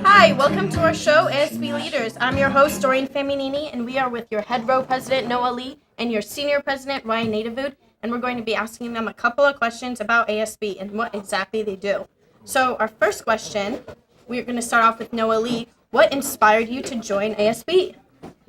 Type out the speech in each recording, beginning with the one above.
Hi, welcome to our show, ASB Leaders. I'm your host, Doreen Faminini, and we are with your head row president, Noah Lee, and your senior president, Ryan Nadavood, and we're going to be asking them a couple of questions about ASB and what exactly they do. So our first question, we're going to start off with Noah Lee. What inspired you to join ASB?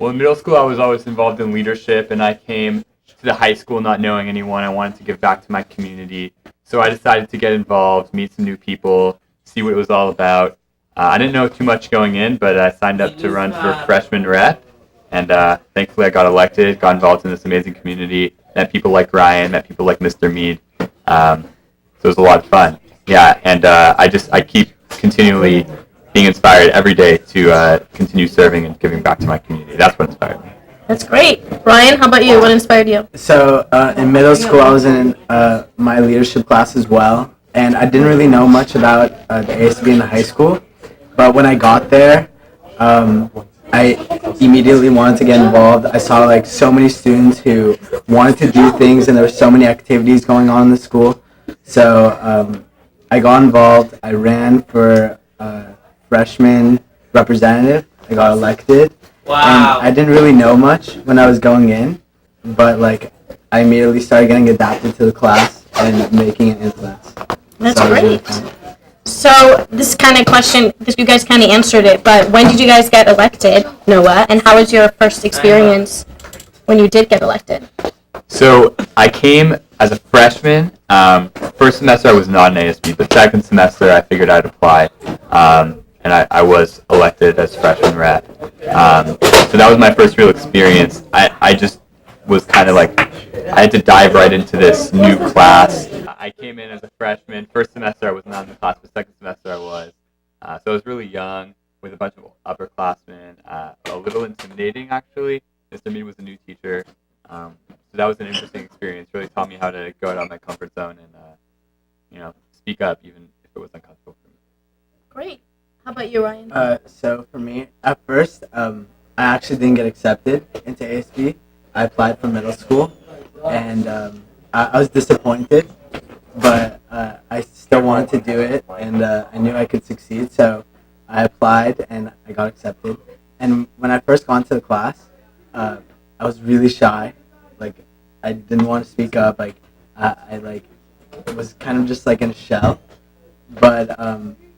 Well, in middle school, I was always involved in leadership, and I came to the high school not knowing anyone. I wanted to give back to my community, so I decided to get involved, meet some new people, see what it was all about. I didn't know too much going in, but I signed up to run for freshman rep, and thankfully I got elected, got involved in this amazing community, met people like Ryan, met people like Mr. Mead, so it was a lot of fun. Yeah, and I keep continually being inspired every day to continue serving and giving back to my community. That's what inspired me. That's great. Ryan, how about you? What inspired you? So in middle school, I was in my leadership class as well, and I didn't really know much about the ASB in the high school. But when I got there, I immediately wanted to get involved. I saw like so many students who wanted to do things, and there were so many activities going on in the school. So I got involved. I ran for freshman representative. I got elected. Wow. And I didn't really know much when I was going in, but like I immediately started getting adapted to the class and making an influence. That's great. So this kind of question, you guys kind of answered it, but when did you guys get elected, Noah, and how was your first experience when you did get elected? So I came as a freshman. First semester I was not an ASB, but second semester I figured I'd apply, and I was elected as freshman rep. So that was my first real experience. I just was kind of like, I had to dive right into this new class. I came in as a freshman. First semester I was not in the class, but second semester I was. So I was really young with a bunch of upperclassmen. A little intimidating, actually. Mr. Mead was a new teacher. So that was an interesting experience. Really taught me how to go out of my comfort zone and speak up even if it was uncomfortable for me. Great. How about you, Ryan? So for me, at first, I actually didn't get accepted into ASB. I applied for middle school, and I was disappointed, but I still wanted to do it, and I knew I could succeed, so I applied, and I got accepted. And when I first got into the class, I was really shy. Like, I didn't want to speak up. Like, I was kind of just like in a shell. But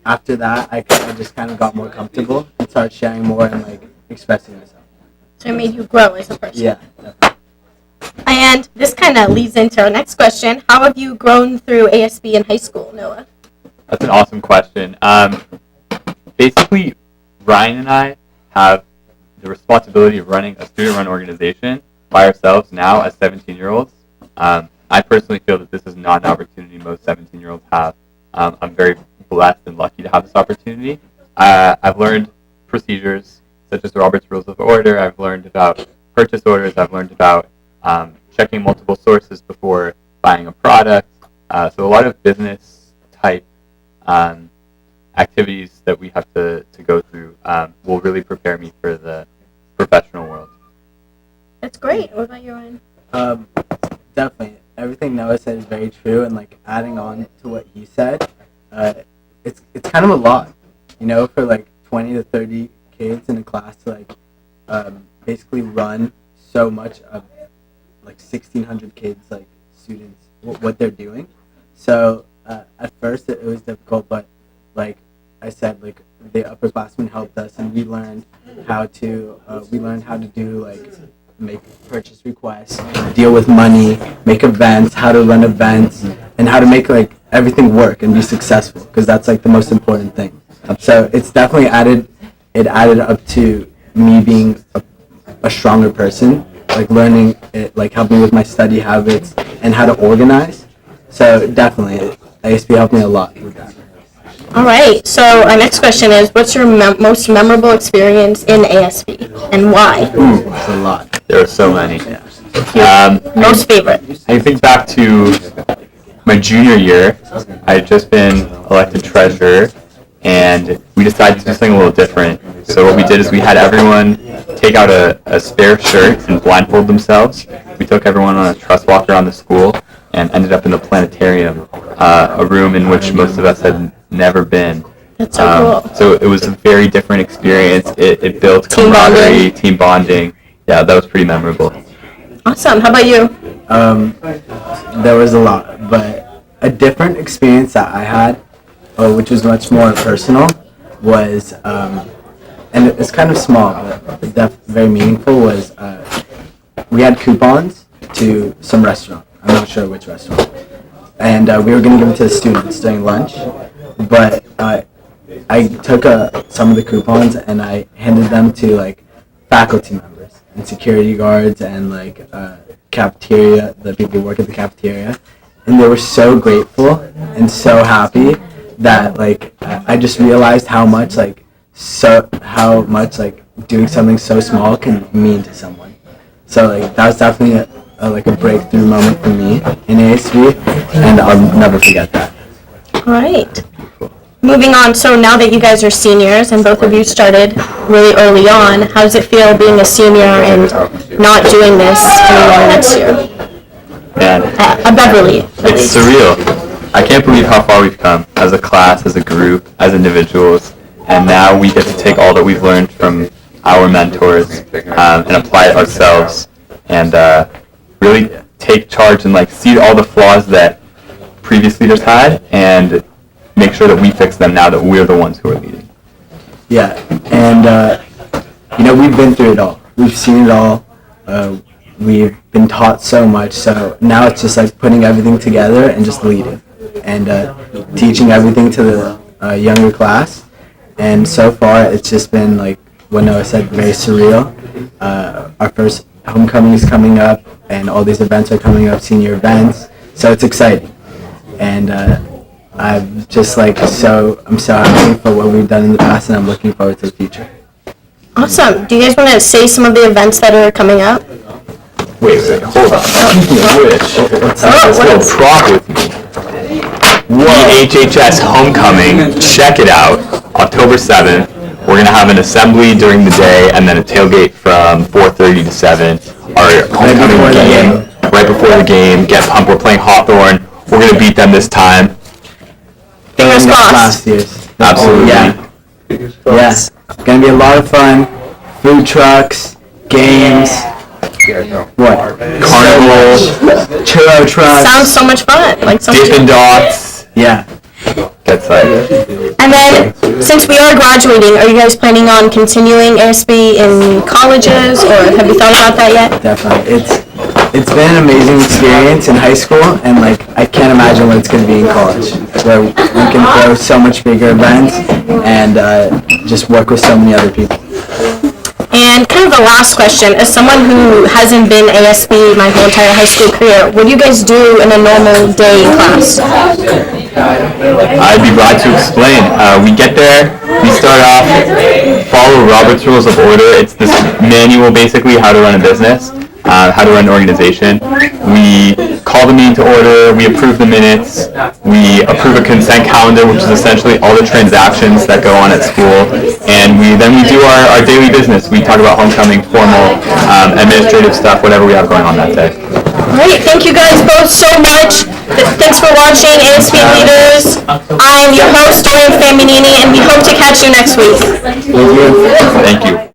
after that, I just kind of got more comfortable and started sharing more and like expressing myself. So it made you grow as a person. Yeah, definitely. And this kind of leads into our next question. How have you grown through ASB in high school, Noah? That's an awesome question. Basically, Ryan and I have the responsibility of running a student-run organization by ourselves now as 17-year-olds. I personally feel that this is not an opportunity most 17-year-olds have. I'm very blessed and lucky to have this opportunity. I've learned procedures such as Robert's Rules of Order. I've learned about purchase orders. I've learned about checking multiple sources before buying a product. So a lot of business type activities that we have to go through will really prepare me for the professional world. That's great. What about you, Ryan? Definitely. Everything Noah said is very true, and like adding on to what he said, it's kind of a lot, for like 20 to 30 kids in a class to like basically run so much of like 1,600 kids, like students, what they're doing. So at first it was difficult, but like I said, like the upperclassmen helped us, and we learned how to do like make purchase requests, deal with money, make events, how to run events, and how to make like everything work and be successful, because that's like the most important thing. So it's definitely added up to me being a stronger person, like learning it, like helping with my study habits and how to organize. So definitely ASB helped me a lot with that. All right, so our next question is, what's your most memorable experience in ASB, and why? It's a lot. There are so many. Most favorite? I think back to my junior year. I had just been elected treasurer, and we decided to do something a little different. So what we did is we had everyone take out a spare shirt and blindfold themselves. We took everyone on a trust walk around the school and ended up in the planetarium, a room in which most of us had never been. That's so cool. So it was a very different experience. It built Team camaraderie, team bonding. Yeah, that was pretty memorable. Awesome. How about you? There was a lot, but a different experience that I had, which was much more personal, was, and it's kind of small, but very meaningful, was we had coupons to some restaurant. I'm not sure which restaurant. And we were going to give it to the students during lunch, but I took some of the coupons and I handed them to like faculty members and security guards and like cafeteria, the people who work at the cafeteria, and they were so grateful and so happy that like I just realized how much doing something so small can mean to someone. So like that was definitely a breakthrough moment for me in ASB, and I'll never forget that. All right. Moving on, so now that you guys are seniors and both of you started really early on, how does it feel being a senior and not doing this anymore next year? Man, At Beverly, at it's least. surreal. I can't believe how far we've come as a class, as a group, as individuals, and now we get to take all that we've learned from our mentors and apply it ourselves, and really take charge and like see all the flaws that previous leaders had and make sure that we fix them now that we're the ones who are leading. Yeah, and we've been through it all. We've seen it all. We've been taught so much, so now it's just like putting everything together and just leading and teaching everything to the younger class. And so far, it's just been like what Noah said, very surreal. Our first homecoming is coming up, and all these events are coming up, senior events. So it's exciting, and I'm just like I'm so happy for what we've done in the past, and I'm looking forward to the future. Awesome. Do you guys want to say some of the events that are coming up? Wait, hold on. Speaking of which, let's go Prof with me. HHS Homecoming, check it out, October 7th. We're going to have an assembly during the day and then a tailgate from 4:30 to 7. Our homecoming game, right before the game, get pumped. We're playing Hawthorne. We're going to beat them this time. Fingers crossed. Last year's. Absolutely. Yeah. It's going to be a lot of fun. Food trucks, games. What? Carnival, Churro trucks. Sounds so much fun. Like so much. Dippin' Dots. Yeah. That's like. And then, since we are graduating, are you guys planning on continuing ASB in colleges, or have you thought about that yet? Definitely. It's been an amazing experience in high school, and like I can't imagine what it's going to be in college, where we can throw so much bigger events and just work with so many other people. And kind of the last question, as someone who hasn't been ASB my whole entire high school career, what do you guys do in a normal day in class? I'd be glad to explain. We get there, we start off, follow Robert's Rules of Order. It's this manual, basically, how to run a business, how to run an organization. We call the meeting to order, we approve the minutes, we approve a consent calendar, which is essentially all the transactions that go on at school, and then we do our daily business. We talk about homecoming, formal, administrative stuff, whatever we have going on that day. Great, thank you guys both so much. Thanks for watching ASB Leaders. I'm your host, Dorian Faminini, and we hope to catch you next week. Thank you.